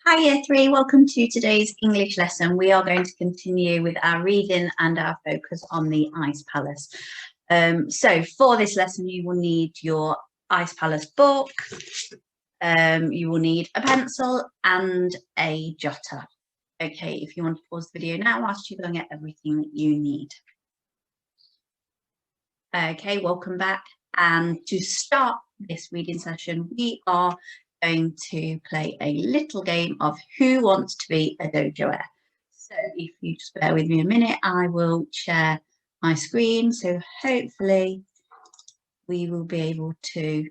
Hi Year 3, welcome to today's English lesson. We are going to continue with our reading and our focus on the Ice Palace. So for this lesson you will need your Ice Palace book, you will need a pencil and a jotter. Okay, if you want to pause the video now whilst you go and get everything that you need. Okay, welcome back. And to start this reading session, we are going to play a little game of Who Wants to Be a Dojo Heir? So if you just bear with me a minute, I will share my screen. So hopefully we will be able to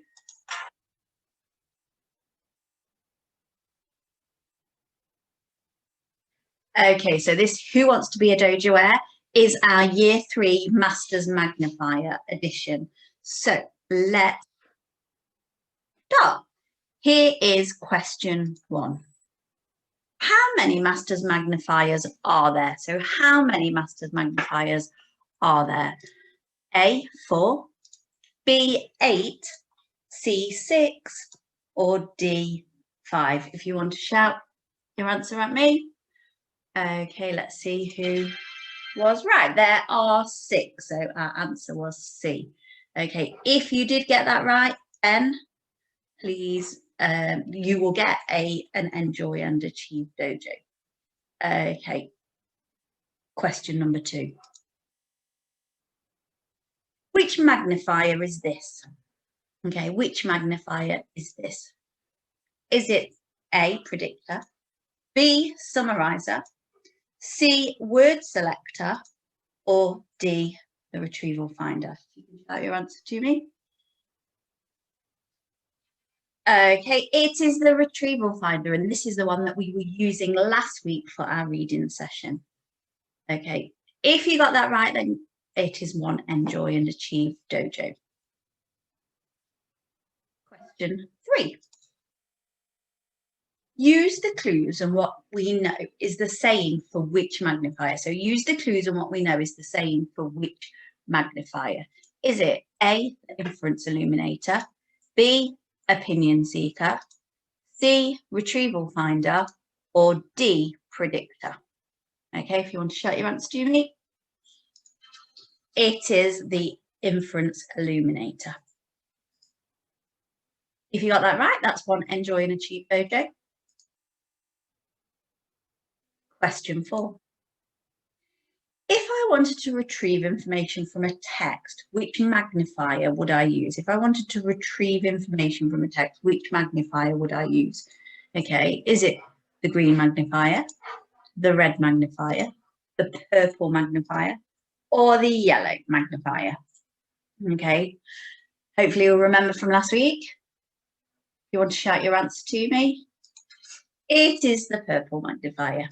Okay, so this Who Wants to Be a Dojo Heir is our Year 3 Masters Magnifier edition. So let's start. Here is question 1. How many Masters Magnifiers are there? So how many Masters Magnifiers are there? A, 4, B, 8, C, 6, or D, 5? If you want to shout your answer at me. Okay, let's see who was right. There are 6, so our answer was C. Okay, if you did get that right, then please, you will get an Enjoy and Achieve Dojo. Okay, question number 2. Which magnifier is this? Okay, which magnifier is this? Is it A, predictor, B, summarizer, C, word selector, or D, the retrieval finder? You can shout your answer to me. Okay, it is the retrieval finder, and this is the one that we were using last week for our reading session. Okay, if you got that right, then it is one Enjoy and Achieve Dojo. Question 3. Use the clues and what we know is the same for which magnifier. So use the clues and what we know is the same for which magnifier. Is it A, inference illuminator, B, opinion seeker, C, retrieval finder, or D, predictor? Okay, if you want to shout your answer to me. It is the inference illuminator. If you got that right, that's one Enjoy and Achieve Dojo. Question 4. If I wanted to retrieve information from a text, which magnifier would I use? If I wanted to retrieve information from a text, which magnifier would I use? Okay, is it the green magnifier, the red magnifier, the purple magnifier, or the yellow magnifier? Okay, hopefully you'll remember from last week. You want to shout your answer to me? It is the purple magnifier.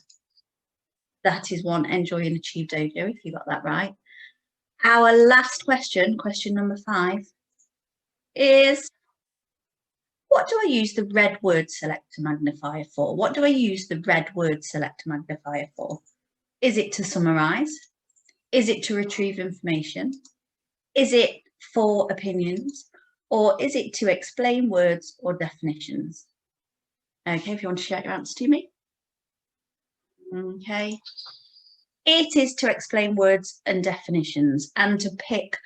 That is one Enjoy and Achieve Dojo, if you got that right. Our last question, question number 5, is what do I use the red word selector magnifier for? What do I use the red word selector magnifier for? Is it to summarize? Is it to retrieve information? Is it for opinions? Or is it to explain words or definitions? Okay, if you want to shout your answer to me. Okay. It is to explain words and definitions and to pick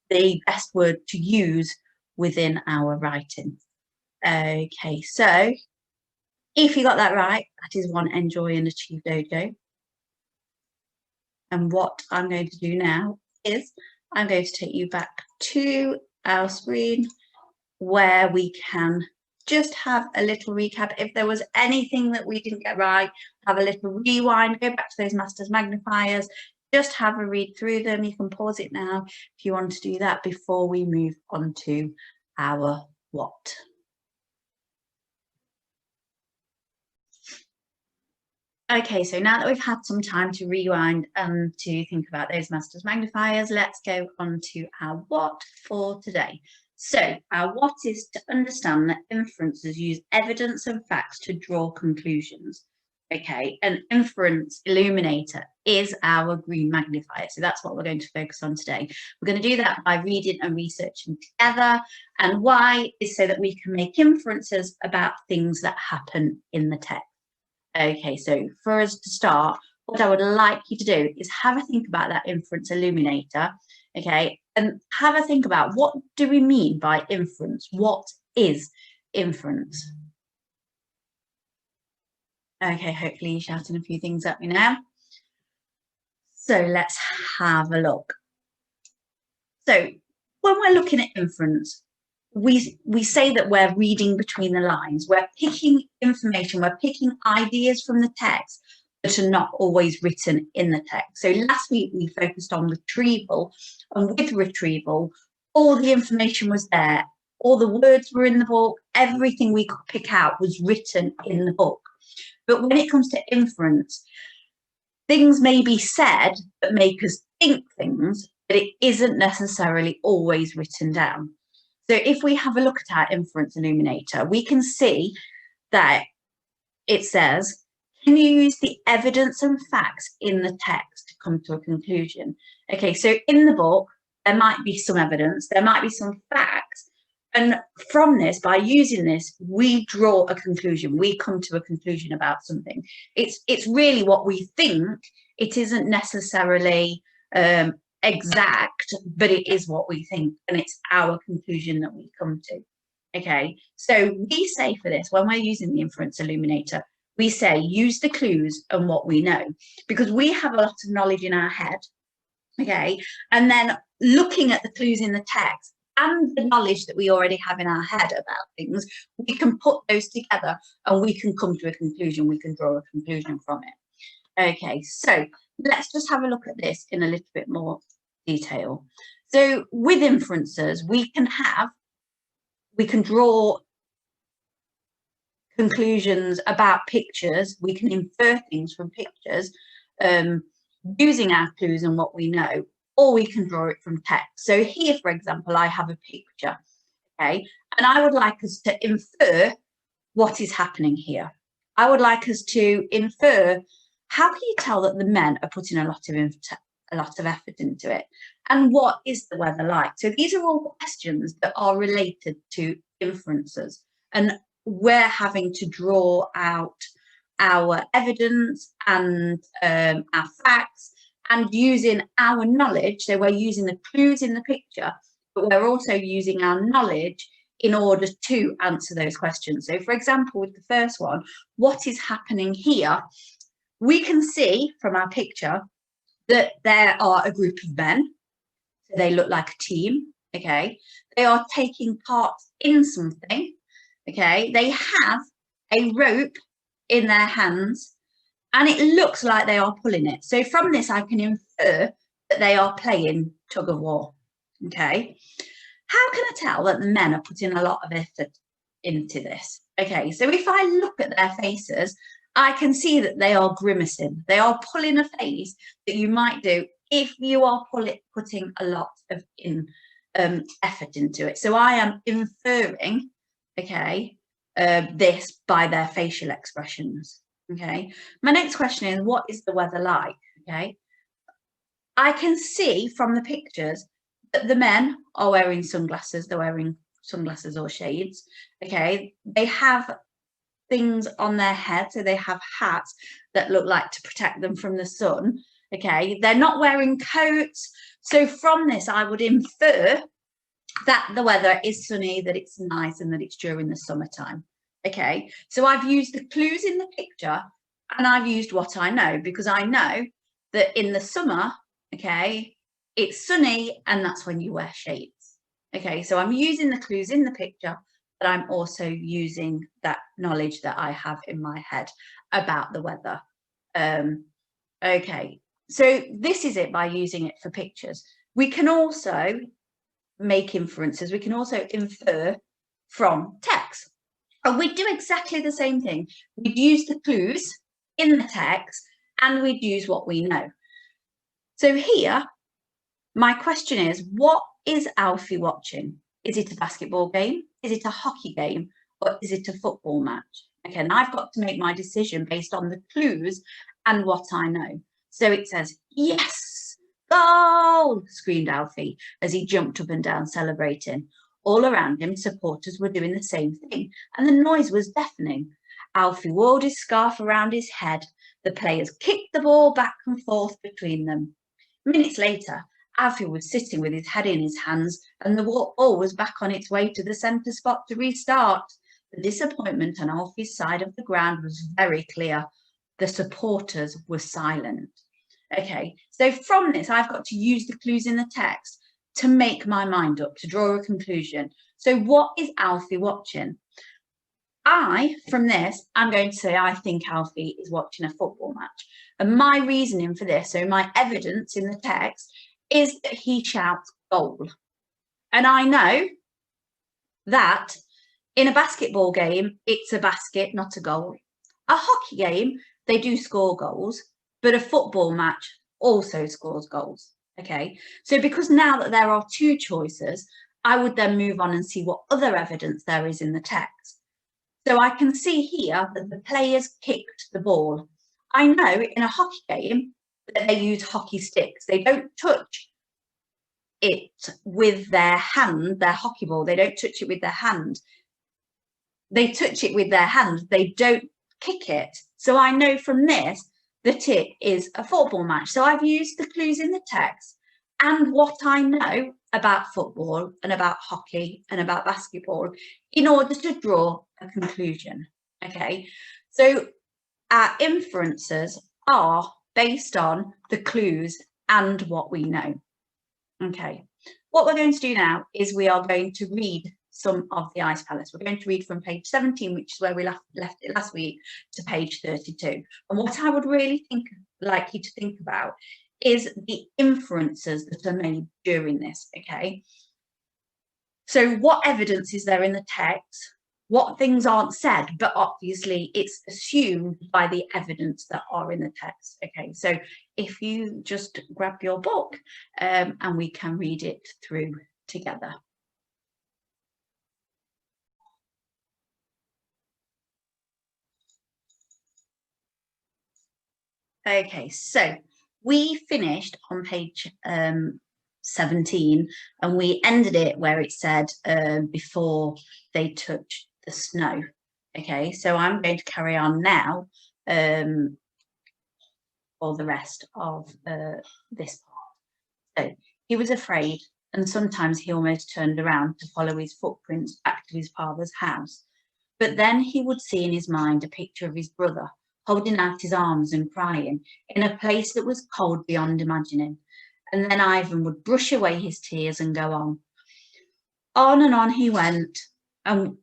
the best word to use within our writing. Okay, so if you got that right, that is one Enjoy and Achieve Dojo. And what I'm going to do now is I'm going to take you back to our screen where we can just have a little recap. If there was anything that we didn't get right, have a little rewind, go back to those Masters Magnifiers, just have a read through them. You can pause it now if you want to do that before we move on to our what. Okay, so now that we've had some time to rewind and to think about those Masters Magnifiers, let's go on to our what for today. So our what is to understand that inferences use evidence and facts to draw conclusions. Okay, an inference illuminator is our green magnifier. So that's what we're going to focus on today. We're going to do that by reading and researching together. And why is so that we can make inferences about things that happen in the text. Okay, so for us to start, what I would like you to do is have a think about that inference illuminator, okay, and have a think about what do we mean by inference? What is inference? Okay, hopefully you're shouting a few things at me now. So let's have a look. So when we're looking at inference, we say that we're reading between the lines, we're picking information, we're picking ideas from the text that are not always written in the text. So last week we focused on retrieval, and with retrieval, all the information was there, all the words were in the book, everything we could pick out was written in the book. But when it comes to inference, things may be said that make us think things, but it isn't necessarily always written down. So if we have a look at our inference illuminator, we can see that it says, can you use the evidence and facts in the text to come to a conclusion? Okay, so in the book, there might be some evidence, there might be some facts, and from this, by using this, we draw a conclusion, we come to a conclusion about something. It's really what we think. It isn't necessarily exact, but it is what we think, and it's our conclusion that we come to. Okay, so we say for this, when we're using the inference illuminator, we say use the clues and what we know, because we have a lot of knowledge in our head, okay, and then looking at the clues in the text and the knowledge that we already have in our head about things, we can put those together and we can come to a conclusion, we can draw a conclusion from it. Okay, so let's just have a look at this in a little bit more detail. So with inferences, we can draw conclusions about pictures, we can infer things from pictures using our clues and what we know, or we can draw it from text. So here, for example, I have a picture, okay, and I would like us to infer what is happening here. I would like us to infer, how can you tell that the men are putting a lot of effort into it? And what is the weather like? So these are all questions that are related to inferences, and we're having to draw out our evidence and our facts, and using our knowledge. So we're using the clues in the picture, but we're also using our knowledge in order to answer those questions. So for example, with the first one, what is happening here? We can see from our picture that there are a group of men. So they look like a team, okay? They are taking part in something, okay? They have a rope in their hands, and it looks like they are pulling it. So from this, I can infer that they are playing tug of war, okay? How can I tell that the men are putting a lot of effort into this? Okay, so if I look at their faces, I can see that they are grimacing. They are pulling a face that you might do if you are putting a lot of effort into it. So I am inferring, okay, this by their facial expressions. Okay, my next question is, what is the weather like? Okay, I can see from the pictures that the men are wearing sunglasses. They're wearing sunglasses or shades. Okay, they have things on their head, so they have hats that look like to protect them from the sun. Okay, they're not wearing coats. So from this, I would infer that the weather is sunny, that it's nice, and that it's during the summertime. Okay, so I've used the clues in the picture, and I've used what I know, because I know that in the summer, okay, it's sunny, and that's when you wear shades. Okay, so I'm using the clues in the picture, but I'm also using that knowledge that I have in my head about the weather. Okay, so this is it by using it for pictures. We can also make inferences. We can also infer from text. And we do exactly the same thing. We'd use the clues in the text, and we'd use what we know. So here, my question is, what is Alfie watching? Is it a basketball game? Is it a hockey game? Or is it a football match? Okay, and I've got to make my decision based on the clues and what I know. So it says, yes, goal, screamed Alfie as he jumped up and down celebrating. All around him, supporters were doing the same thing, and the noise was deafening. Alfie wore his scarf around his head. The players kicked the ball back and forth between them. Minutes later, Alfie was sitting with his head in his hands, and the ball was back on its way to the centre spot to restart. The disappointment on Alfie's side of the ground was very clear. The supporters were silent. Okay, so from this, I've got to use the clues in the text to make my mind up, to draw a conclusion. So what is Alfie watching? From this, I'm going to say I think Alfie is watching a football match. And my reasoning for this, so my evidence in the text, is that he shouts goal. And I know that in a basketball game, it's a basket, not a goal. A hockey game, they do score goals, but a football match also scores goals. Okay, so because now that there are two choices, I would then move on and see what other evidence there is in the text. So I can see here that the players kicked the ball. I know in a hockey game that they use hockey sticks. They don't touch it with their hand, their hockey ball. They don't touch it with their hand. They touch it with their hand. They don't kick it. So I know from this that it is a football match. So I've used the clues in the text and what I know about football and about hockey and about basketball in order to draw a conclusion. Okay, so our inferences are based on the clues and what we know. Okay, what we're going to do now is we are going to read some of the Ice Palace. We're going to read from page 17, which is where we left it last week, to page 32. And what I would really like you to think about is the inferences that are made during this, okay? So what evidence is there in the text? What things aren't said, but obviously it's assumed by the evidence that are in the text, okay? So if you just grab your book and we can read it through together. Okay, so we finished on page 17 and we ended it where it said before they touched the snow. Okay, so I'm going to carry on now for the rest of this part. So he was afraid, and sometimes he almost turned around to follow his footprints back to his father's house. But then he would see in his mind a picture of his brother holding out his arms and crying in a place that was cold beyond imagining. And then Ivan would brush away his tears and go on. On and on he went, and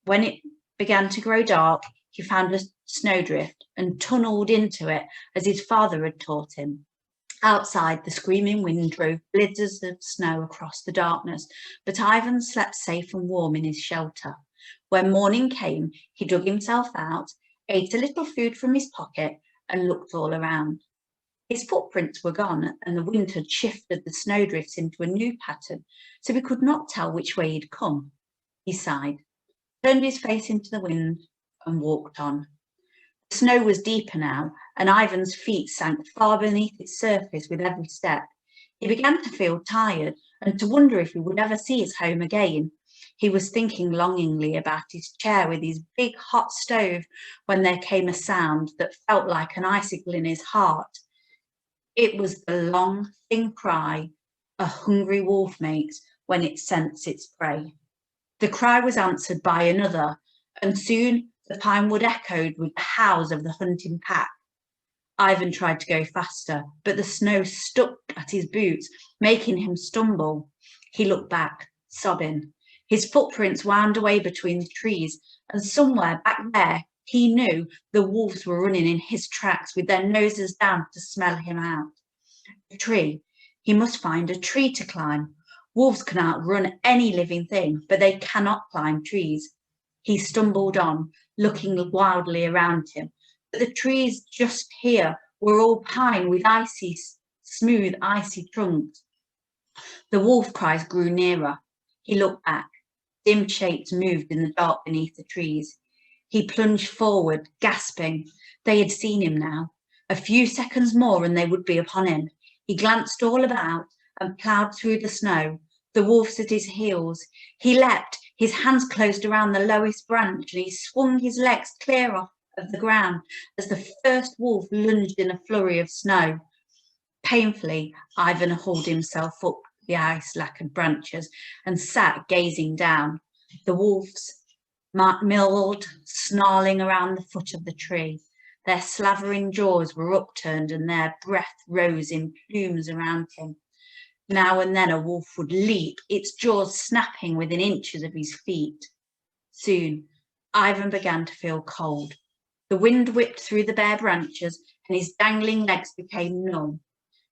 when it began to grow dark, he found a snowdrift and tunnelled into it as his father had taught him. Outside, the screaming wind drove blizzards of snow across the darkness, but Ivan slept safe and warm in his shelter. When morning came, he dug himself out, ate a little food from his pocket, and looked all around. His footprints were gone, and the wind had shifted the snowdrifts into a new pattern, so he could not tell which way he'd come. He sighed, turned his face into the wind, and walked on. The snow was deeper now, and Ivan's feet sank far beneath its surface with every step. He began to feel tired and to wonder if he would ever see his home again. He was thinking longingly about his chair with his big hot stove when there came a sound that felt like an icicle in his heart. It was the long, thin cry a hungry wolf makes when it scents its prey. The cry was answered by another, and soon the pine wood echoed with the howls of the hunting pack. Ivan tried to go faster, but the snow stuck at his boots, making him stumble. He looked back, sobbing. His footprints wound away between the trees, and somewhere back there, he knew the wolves were running in his tracks with their noses down to smell him out. A tree. He must find a tree to climb. Wolves can outrun any living thing, but they cannot climb trees. He stumbled on, looking wildly around him, but the trees just here were all pine with smooth, icy trunks. The wolf cries grew nearer. He looked back. Dim shapes moved in the dark beneath the trees. He plunged forward, gasping. They had seen him now. A few seconds more and they would be upon him. He glanced all about and ploughed through the snow. The wolves at his heels. He leapt. His hands closed around the lowest branch and he swung his legs clear off of the ground as the first wolf lunged in a flurry of snow. Painfully, Ivan hauled himself up the ice-lacquered branches and sat gazing down. The wolves milled, snarling around the foot of the tree. Their slavering jaws were upturned and their breath rose in plumes around him. Now and then a wolf would leap, its jaws snapping within inches of his feet. Soon, Ivan began to feel cold. The wind whipped through the bare branches and his dangling legs became numb.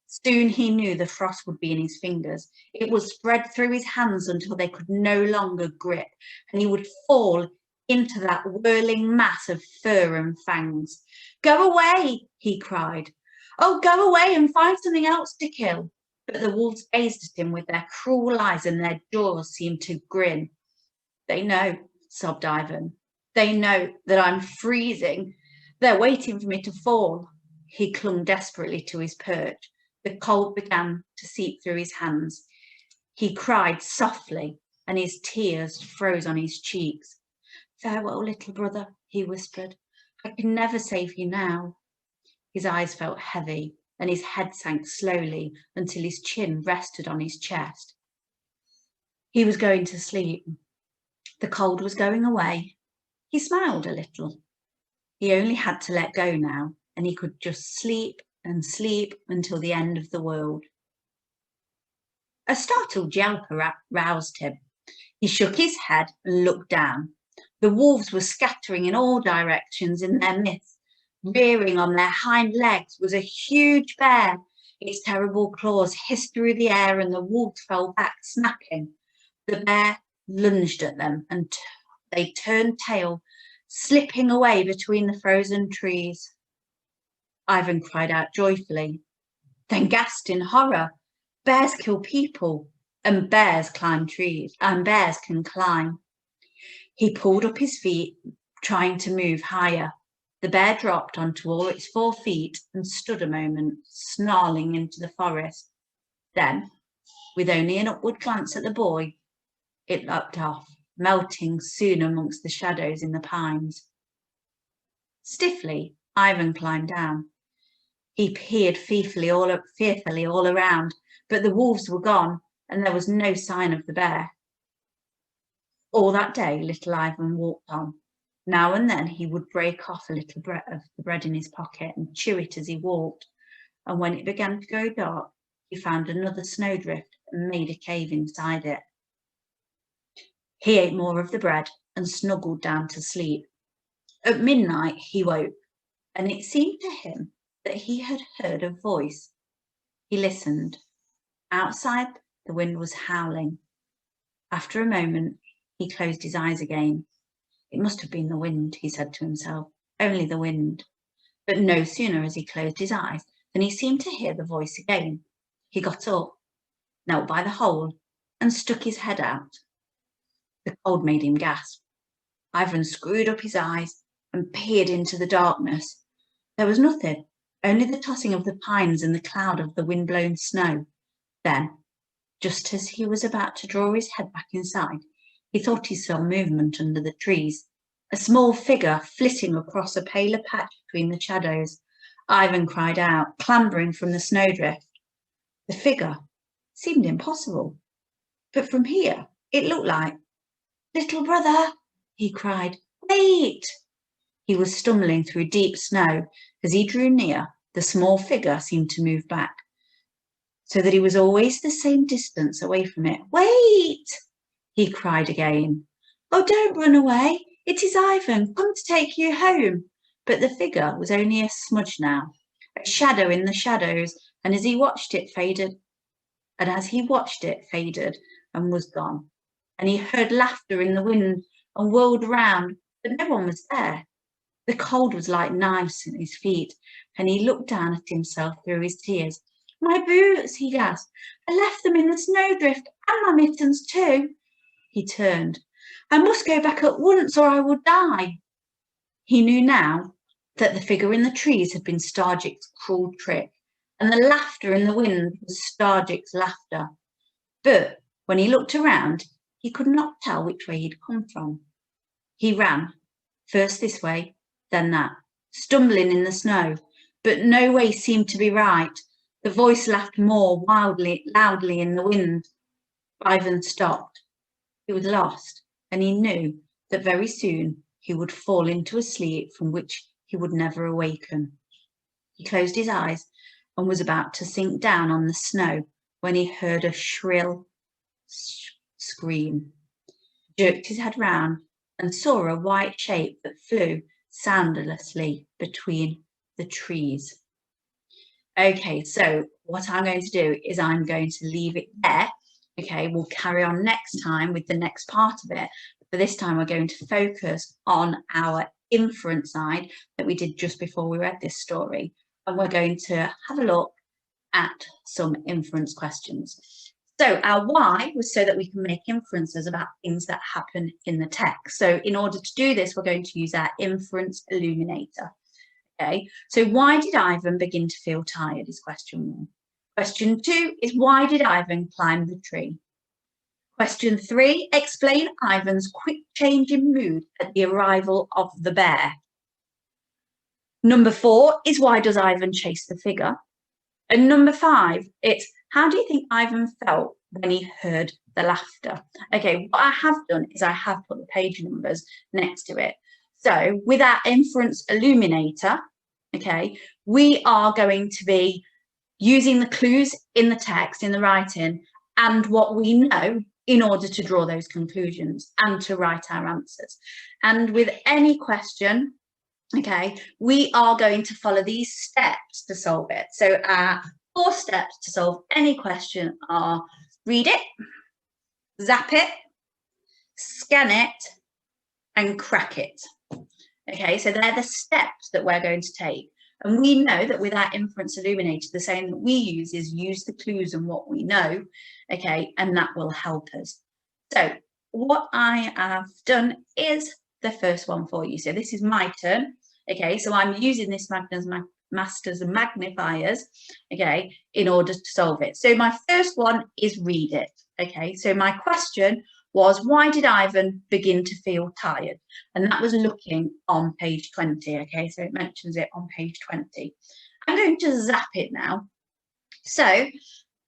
Soon he knew the frost would be in his fingers. It would spread through his hands until they could no longer grip, and he would fall into that whirling mass of fur and fangs. "Go away," he cried. "Oh, go away and find something else to kill." But the wolves gazed at him with their cruel eyes and their jaws seemed to grin. "They know," sobbed Ivan. "They know that I'm freezing. They're waiting for me to fall." He clung desperately to his perch. The cold began to seep through his hands. He cried softly and his tears froze on his cheeks. "Farewell, little brother," he whispered. "I can never save you now." His eyes felt heavy and his head sank slowly until his chin rested on his chest. He was going to sleep. The cold was going away. He smiled a little. He only had to let go now, and he could just sleep and sleep until the end of the world. A startled yelp roused him. He shook his head and looked down. The wolves were scattering in all directions in their midst. Rearing on their hind legs was a huge bear. Its terrible claws hissed through the air and the wolves fell back, snapping. The bear lunged at them and they turned tail, slipping away between the frozen trees. Ivan cried out joyfully, then gasped in horror. Bears kill people, and bears climb trees, and bears can climb. He pulled up his feet, trying to move higher. The bear dropped onto all its 4 feet and stood a moment, snarling into the forest. Then, with only an upward glance at the boy, it leapt off, melting soon amongst the shadows in the pines. Stiffly, Ivan climbed down. He peered fearfully all around, but the wolves were gone and there was no sign of the bear. All that day, little Ivan walked on. Now and then he would break off a little of the bread in his pocket and chew it as he walked, and when it began to go dark, he found another snowdrift and made a cave inside it. He ate more of the bread and snuggled down to sleep. At midnight he woke, and it seemed to him that he had heard a voice. He listened. Outside, the wind was howling. After a moment, he closed his eyes again. It must have been the wind, he said to himself, only the wind. But no sooner as he closed his eyes than he seemed to hear the voice again. He got up, knelt by the hole, and stuck his head out. The cold made him gasp. Ivan screwed up his eyes and peered into the darkness. There was nothing, only the tossing of the pines and the cloud of the wind-blown snow. Then, just as he was about to draw his head back inside, he thought he saw movement under the trees, a small figure flitting across a paler patch between the shadows. Ivan cried out, clambering from the snowdrift. The figure seemed impossible, but from here it looked like, "Little brother," he cried, "wait!" He was stumbling through deep snow. As he drew near, the small figure seemed to move back, so that he was always the same distance away from it. "Wait!" he cried again. "Oh, don't run away. It is Ivan, come to take you home." But the figure was only a smudge now, a shadow in the shadows, and as he watched it faded and was gone. And he heard laughter in the wind and whirled around, but no one was there. The cold was like knives at his feet, and he looked down at himself through his tears. "My boots," he gasped. "I left them in the snowdrift, and my mittens too." He turned. "I must go back at once or I will die." He knew now that the figure in the trees had been Starjik's cruel trick, and the laughter in the wind was Starjik's laughter. But when he looked around, he could not tell which way he'd come from. He ran, first this way, then that, stumbling in the snow, but no way seemed to be right. The voice laughed more loudly in the wind. Ivan stopped. He was lost, and he knew that very soon he would fall into a sleep from which he would never awaken. He closed his eyes and was about to sink down on the snow when he heard a shrill scream, jerked his head round and saw a white shape that flew soundlessly between the trees. Okay, so what I'm going to do is I'm going to leave it there. Okay, we'll carry on next time with the next part of it. But this time we're going to focus on our inference side that we did just before we read this story. And we're going to have a look at some inference questions. So our why was so that we can make inferences about things that happen in the text. So in order to do this, we're going to use our inference illuminator. Okay, so why did Ivan begin to feel tired is question 1. Question 2 is why did Ivan climb the tree? Question 3, explain Ivan's quick change in mood at the arrival of the bear. Number 4 is why does Ivan chase the figure? And number 5, it's how do you think Ivan felt when he heard the laughter? Okay, what I have done is I have put the page numbers next to it. So with our inference illuminator, okay, we are going to be using the clues in the text, in the writing, and what we know in order to draw those conclusions and to write our answers. And with any question, okay, we are going to follow these steps to solve it. So our 4 steps to solve any question are read it, zap it, scan it, and crack it. Okay, so they're the steps that we're going to take. And we know that with our inference illuminator, the saying that we use is use the clues and what we know, okay, and that will help us. So what I have done is the first one for you. So this is my turn, okay, so I'm using this Masters and magnifiers, okay, in order to solve it. So my first one is read it, okay, so my question was why did Ivan begin to feel tired? And that was looking on page 20, okay, so it mentions it on page 20. I'm going to zap it now. So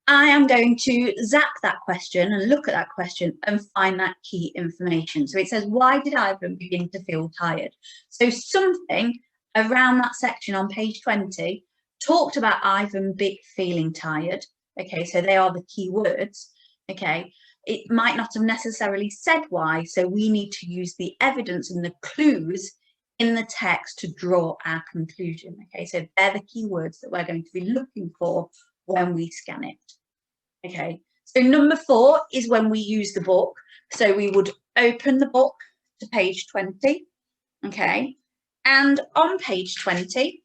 I am going to zap that question and look at that question and find that key information. So it says, why did Ivan begin to feel tired? So something around that section on page 20 talked about Ivan feeling tired. Okay, so they are the key words, okay. It might not have necessarily said why, so we need to use the evidence and the clues in the text to draw our conclusion. Okay, so they're the keywords that we're going to be looking for when we scan it. Okay, so number 4 is when we use the book. So we would open the book to page 20. Okay, and on page 20,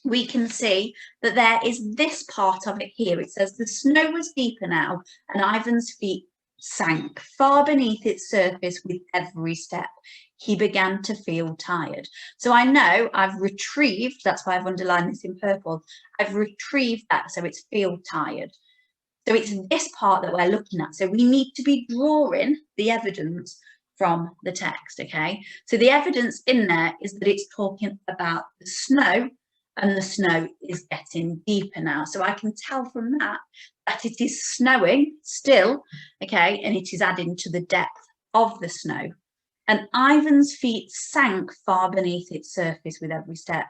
we can see that there is this part of it here. It says the snow was deeper now and Ivan's feet sank far beneath its surface with every step. He began to feel tired. So I know I've retrieved, that's why I've underlined this in purple, I've retrieved that, so it's feel tired. So it's this part that we're looking at. So we need to be drawing the evidence from the text, okay? So the evidence in there is that it's talking about the snow, and the snow is getting deeper now. So I can tell from that it is snowing still, okay, and it is adding to the depth of the snow. And Ivan's feet sank far beneath its surface with every step.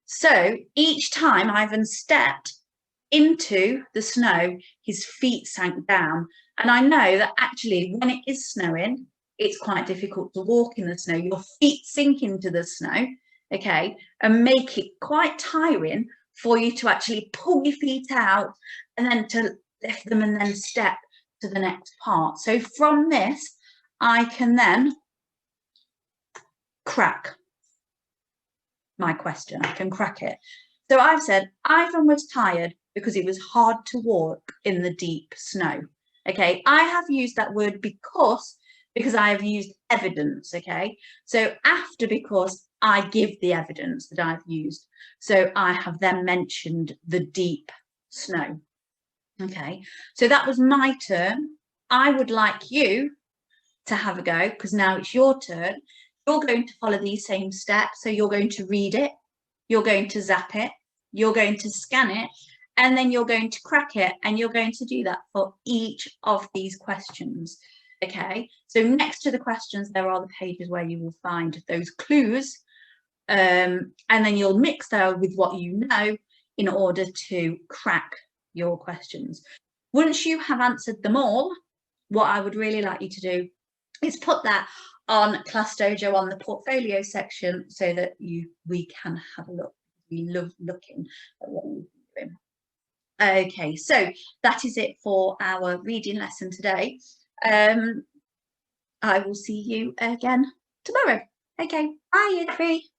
So each time Ivan stepped into the snow, his feet sank down. And I know that actually when it is snowing, it's quite difficult to walk in the snow. Your feet sink into the snow, okay, and make it quite tiring for you to actually pull your feet out and then to lift them and then step to the next part. So from this, I can then crack my question. I can crack it. So I've said Ivan was tired because it was hard to walk in the deep snow. Okay, I have used that word because I have used evidence, okay? So after because I give the evidence that I've used. So I have then mentioned the deep snow. Okay, so that was my turn. I would like you to have a go, because now it's your turn. You're going to follow these same steps. So you're going to read it, you're going to zap it, you're going to scan it, and then you're going to crack it, and you're going to do that for each of these questions. Okay, so next to the questions, there are the pages where you will find those clues, and then you'll mix that with what you know in order to crack your questions. Once you have answered them all, what I would really like you to do is put that on Class Dojo on the portfolio section so that we can have a look. We love looking at what you've been doing. Okay, so that is it for our reading lesson today. I will see you again tomorrow. Okay, bye, Year 3.